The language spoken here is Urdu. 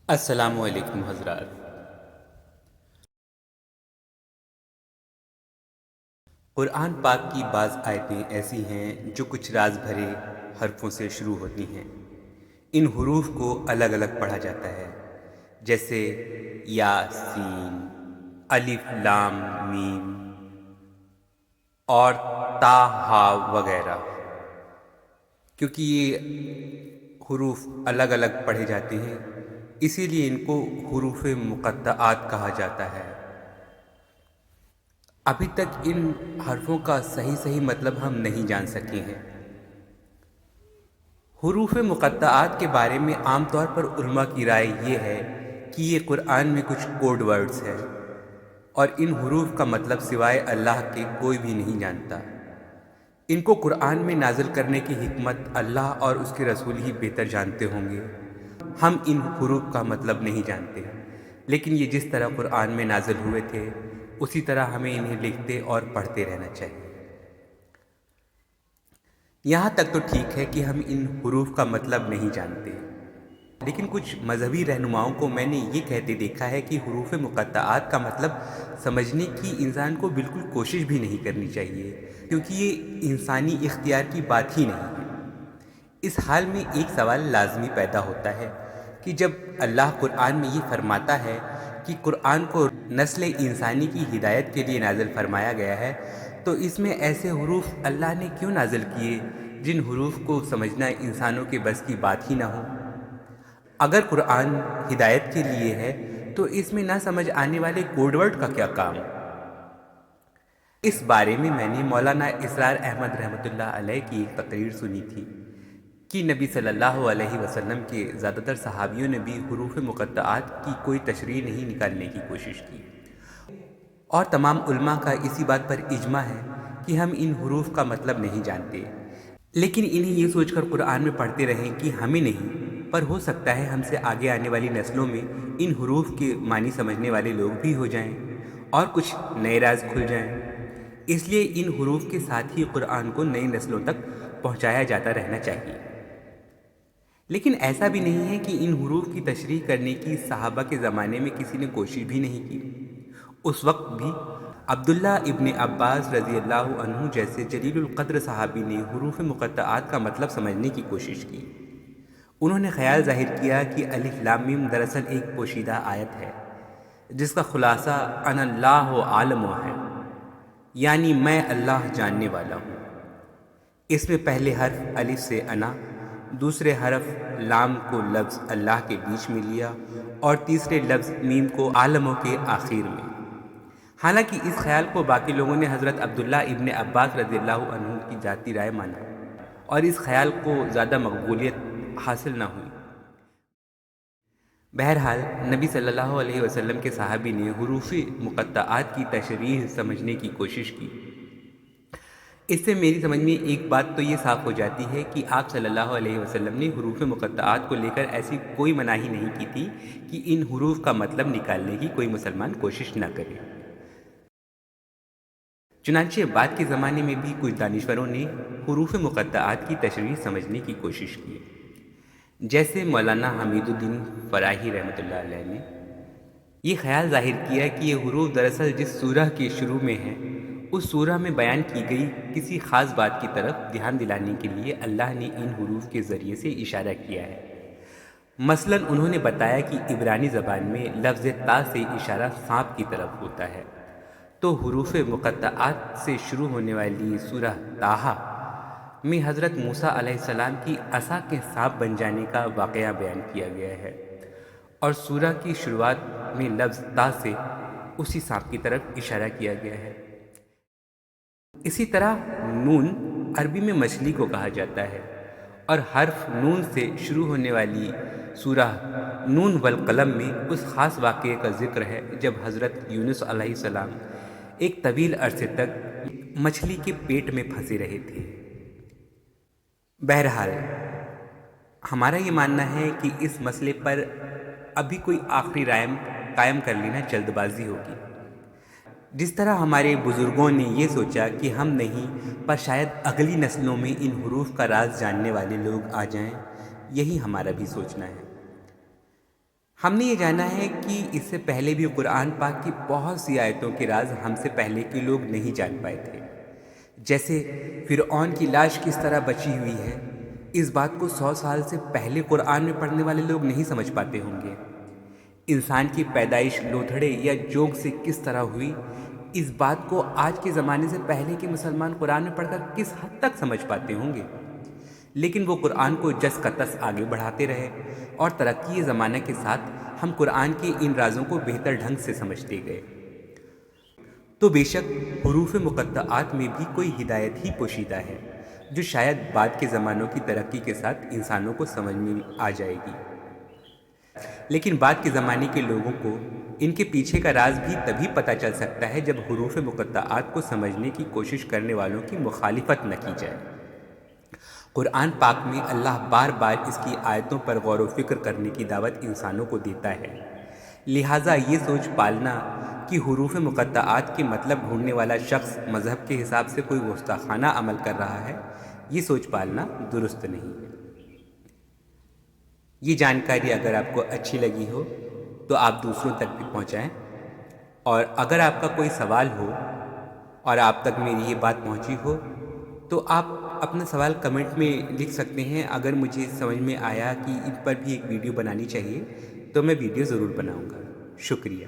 السلام علیکم حضرات۔ قرآن پاک کی بعض آیتیں ایسی ہیں جو کچھ راز بھرے حرفوں سے شروع ہوتی ہیں۔ ان حروف کو الگ الگ پڑھا جاتا ہے، جیسے یا سین، الف لام میم اور تا ہا وغیرہ۔ کیونکہ یہ حروف الگ الگ پڑھے جاتے ہیں، اسی لیے ان کو حروف مقطعات کہا جاتا ہے۔ ابھی تک ان حرفوں کا صحیح مطلب ہم نہیں جان سکے ہیں۔ حروف مقطعات کے بارے میں عام طور پر علماء کی رائے یہ ہے کہ یہ قرآن میں کچھ کوڈ ورڈز ہیں اور ان حروف کا مطلب سوائے اللہ کے کوئی بھی نہیں جانتا۔ ان کو قرآن میں نازل کرنے کی حکمت اللہ اور اس کے رسول ہی بہتر جانتے ہوں گے۔ ہم ان حروف کا مطلب نہیں جانتے، لیکن یہ جس طرح قرآن میں نازل ہوئے تھے اسی طرح ہمیں انہیں لکھتے اور پڑھتے رہنا چاہیے۔ یہاں تک تو ٹھیک ہے کہ ہم ان حروف کا مطلب نہیں جانتے، لیکن کچھ مذہبی رہنماؤں کو میں نے یہ کہتے دیکھا ہے کہ حروف مقطعات کا مطلب سمجھنے کی انسان کو بالکل کوشش بھی نہیں کرنی چاہیے، کیونکہ یہ انسانی اختیار کی بات ہی نہیں ہے۔ اس حال میں ایک سوال لازمی پیدا ہوتا ہے کہ جب اللہ قرآن میں یہ فرماتا ہے کہ قرآن کو نسل انسانی کی ہدایت کے لیے نازل فرمایا گیا ہے، تو اس میں ایسے حروف اللہ نے کیوں نازل کیے جن حروف کو سمجھنا انسانوں کے بس کی بات ہی نہ ہو؟ اگر قرآن ہدایت کے لیے ہے تو اس میں نہ سمجھ آنے والے کوڈ ورڈ کا کیا کام؟ اس بارے میں نے مولانا اسرار احمد رحمۃ اللہ علیہ کی ایک تقریر سنی تھی کہ نبی صلی اللہ علیہ وسلم کے زیادہ تر صحابیوں نے بھی حروف مقطعات کی کوئی تشریح نہیں نکالنے کی کوشش کی، اور تمام علماء کا اسی بات پر اجماع ہے کہ ہم ان حروف کا مطلب نہیں جانتے، لیکن انہیں یہ سوچ کر قرآن میں پڑھتے رہیں کہ ہمیں نہیں، پر ہو سکتا ہے ہم سے آگے آنے والی نسلوں میں ان حروف کے معنی سمجھنے والے لوگ بھی ہو جائیں اور کچھ نئے راز کھل جائیں۔ اس لیے ان حروف کے ساتھ ہی قرآن کو نئی نسلوں تک پہنچایا جاتا رہنا چاہیے۔ لیکن ایسا بھی نہیں ہے کہ ان حروف کی تشریح کرنے کی صحابہ کے زمانے میں کسی نے کوشش بھی نہیں کی۔ اس وقت بھی عبداللہ ابن عباس رضی اللہ عنہ جیسے جلیل القدر صحابی نے حروف مقطعات کا مطلب سمجھنے کی کوشش کی۔ انہوں نے خیال ظاہر کیا کہ الف لام میم دراصل ایک پوشیدہ آیت ہے جس کا خلاصہ انا اللہ عالم ہے، یعنی میں اللہ جاننے والا ہوں۔ اس میں پہلے حرف الف سے انا، دوسرے حرف لام کو لفظ اللہ کے بیچ میں لیا اور تیسرے لفظ میم کو عالموں کے آخر میں۔ حالانکہ اس خیال کو باقی لوگوں نے حضرت عبداللہ ابن عباس رضی اللہ عنہ کی ذاتی رائے مانا اور اس خیال کو زیادہ مقبولیت حاصل نہ ہوئی۔ بہرحال نبی صلی اللہ علیہ وسلم کے صحابی نے حروف مقطعات کی تشریح سمجھنے کی کوشش کی۔ اس سے میری سمجھ میں ایک بات تو یہ صاف ہو جاتی ہے کہ آپ صلی اللہ علیہ وسلم نے حروف مقطعات کو لے کر ایسی کوئی مناہی نہیں کی تھی کہ ان حروف کا مطلب نکالنے کی کوئی مسلمان کوشش نہ کرے۔ چنانچہ بعد کے زمانے میں بھی کچھ دانشوروں نے حروف مقطعات کی تشریح سمجھنے کی کوشش کی، جیسے مولانا حمید الدین فراہی رحمۃ اللہ علیہ نے یہ خیال ظاہر کیا کہ یہ حروف دراصل جس سورہ کے شروع میں ہیں اس سورہ میں بیان کی گئی کسی خاص بات کی طرف دھیان دلانے کے لیے اللہ نے ان حروف کے ذریعے سے اشارہ کیا ہے۔ مثلاً انہوں نے بتایا کہ عبرانی زبان میں لفظ تا سے اشارہ سانپ کی طرف ہوتا ہے، تو حروف مقطعات سے شروع ہونے والی سورہ طٰہٰ میں حضرت موسیٰ علیہ السلام کی عصا کے سانپ بن جانے کا واقعہ بیان کیا گیا ہے، اور سورہ کی شروعات میں لفظ تا سے اسی سانپ کی طرف اشارہ کیا گیا ہے۔ اسی طرح نون عربی میں مچھلی کو کہا جاتا ہے، اور حرف نون سے شروع ہونے والی سورہ نون والقلم میں اس خاص واقعے کا ذکر ہے جب حضرت یونس علیہ السلام ایک طویل عرصے تک مچھلی کے پیٹ میں پھنسے رہے تھے۔ بہرحال ہمارا یہ ماننا ہے کہ اس مسئلے پر ابھی کوئی آخری رائے قائم کر لینا جلد بازی ہوگی۔ جس طرح ہمارے بزرگوں نے یہ سوچا کہ ہم نہیں پر شاید اگلی نسلوں میں ان حروف کا راز جاننے والے لوگ آ جائیں، یہی ہمارا بھی سوچنا ہے۔ ہم نے یہ جانا ہے کہ اس سے پہلے بھی قرآن پاک کی بہت سی آیتوں کے راز ہم سے پہلے کے لوگ نہیں جان پائے تھے، جیسے فرعون کی لاش کس طرح بچی ہوئی ہے۔ اس بات کو 100 سال سے پہلے قرآن میں پڑھنے والے لوگ نہیں سمجھ پاتے ہوں گے۔ انسان کی پیدائش لوتھڑے یا جوگ سے کس طرح ہوئی، اس بات کو آج کے زمانے سے پہلے کے مسلمان قرآن میں پڑھ کر کس حد تک سمجھ پاتے ہوں گے۔ لیکن وہ قرآن کو جس کا تس آگے بڑھاتے رہے، اور ترقی زمانہ کے ساتھ ہم قرآن کے ان رازوں کو بہتر ڈھنگ سے سمجھتے گئے۔ تو بے شک حروف مقطعات میں بھی کوئی ہدایت ہی پوشیدہ ہے، جو شاید بعد کے زمانوں کی ترقی کے ساتھ انسانوں کو سمجھ میں آ جائے گی۔ لیکن بعد کے زمانے کے لوگوں کو ان کے پیچھے کا راز بھی تبھی پتہ چل سکتا ہے جب حروف مقطعات کو سمجھنے کی کوشش کرنے والوں کی مخالفت نہ کی جائے۔ قرآن پاک میں اللہ بار بار اس کی آیتوں پر غور و فکر کرنے کی دعوت انسانوں کو دیتا ہے، لہٰذا یہ سوچ پالنا کہ حروف مقطعات کے مطلب ڈھونڈنے والا شخص مذہب کے حساب سے کوئی گستاخانہ عمل کر رہا ہے، یہ سوچ پالنا درست نہیں ہے۔ یہ جانکاری اگر آپ کو اچھی لگی ہو تو آپ دوسروں تک بھی پہنچائیں، اور اگر آپ کا کوئی سوال ہو اور آپ تک میری یہ بات پہنچی ہو تو آپ اپنا سوال کمنٹ میں لکھ سکتے ہیں۔ اگر مجھے سمجھ میں آیا کہ ان پر بھی ایک ویڈیو بنانی چاہیے تو میں ویڈیو ضرور بناؤں گا۔ شکریہ۔